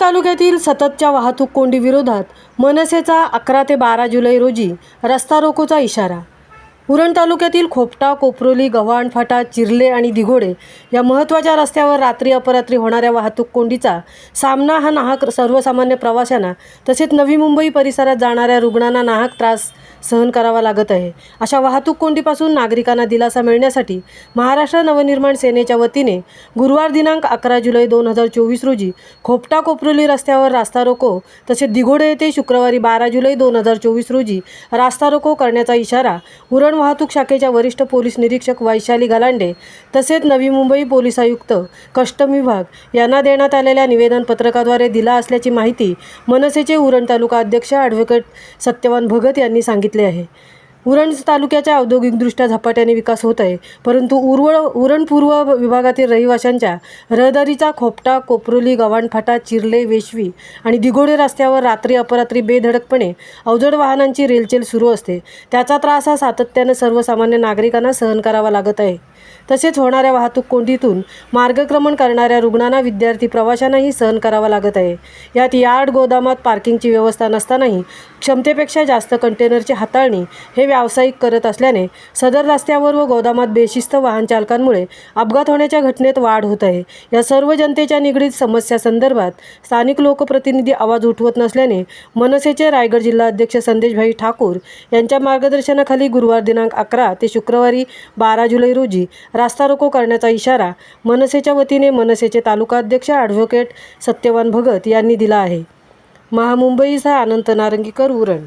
तालुक्यातील सततच्या वाहतूक कोंडी विरोधात मनसेचा 11 ते 12 जुलै रोजी रस्ता रोकोचा इशारा। उरण तालुक्यातील खोपटा, कोपरोली, गव्हाण फाटा, चिर्ले आणि दिघोडे या महत्त्वाच्या रस्त्यावर रात्री अपरात्री होणाऱ्या वाहतूक कोंडीचा सामना हा नाहक सर्वसामान्य प्रवाशांना तसेच नवी मुंबई परिसरात जाणाऱ्या रुग्णांना नाहक त्रास सहन करावा लागत आहे। अशा वाहतूक कोंडीपासून नागरिकांना दिलासा मिळण्यासाठी महाराष्ट्र नवनिर्माण सेनेच्या वतीने गुरुवार दिनांक 11 जुलै 2024 रोजी खोपटा कोपरोली रस्त्यावर रास्ता रोको तसेच दिघोडे येथे शुक्रवारी 12 जुलै 2024 रोजी रास्ता रोको करण्याचा इशारा उरण वाहतूक शाखेच्या वरिष्ठ पोलीस निरीक्षक वैशाली गलांडे तसेच नवी मुंबई पोलीस आयुक्त कस्टम विभाग यांना देण्यात आलेल्या निवेदन पत्रकाद्वारे दिला असल्याची माहिती मनसेचे उरण तालुका अध्यक्ष ॲडव्होकेट सत्यवान भगत यांनी सांगितले आहे। उरण तालुक्याचा औद्योगिकदृष्ट्या झपाट्याने विकास होत आहे, परंतु उरण पूर्व विभागातील रहिवाशांच्या रहदारीचा खोपटा, कोपरोली, गव्हाण फाटा, चिर्ले, वेशवी आणि दिघोडे रस्त्यावर रात्री अपरात्री बेधडकपणे अवजड वाहनांची रेलचेल सुरू असते। त्याचा त्रास हा सातत्याने सर्वसामान्य नागरिकांना सहन करावा लागत आहे। तसेच होणाऱ्या वाहतूक कोंडीतून मार्गक्रमण करणाऱ्या रुग्णांना, विद्यार्थी प्रवाशांनाही सहन करावा लागत आहे। यात यार्ड, गोदामात पार्किंगची व्यवस्था नसतानाही क्षमतेपेक्षा जास्त कंटेनरची हाताळणी हे व्यावसायिक करत असल्याने सदर रस्त्यावर व गोदामात बेशिस्त वाहन चालकांमुळे अपघात होण्याच्या घटनेत वाढ होत आहे। या सर्व जनतेच्या निगडीत समस्यासंदर्भात स्थानिक लोकप्रतिनिधी आवाज उठवत नसल्याने मनसेचे रायगड जिल्हा अध्यक्ष संदेशभाई ठाकूर यांच्या मार्गदर्शनाखाली गुरुवार दिनांक 11 ते शुक्रवारी 12 जुलै रोजी रास्ता रोको करण्याचा इशारा मनसेच्या वतीने मनसेचे तालुका अध्यक्ष ॲडव्होकेट सत्यवान भगत यांनी दिला आहे। महामुंबईचा अनंत नारंगीकर, उरण।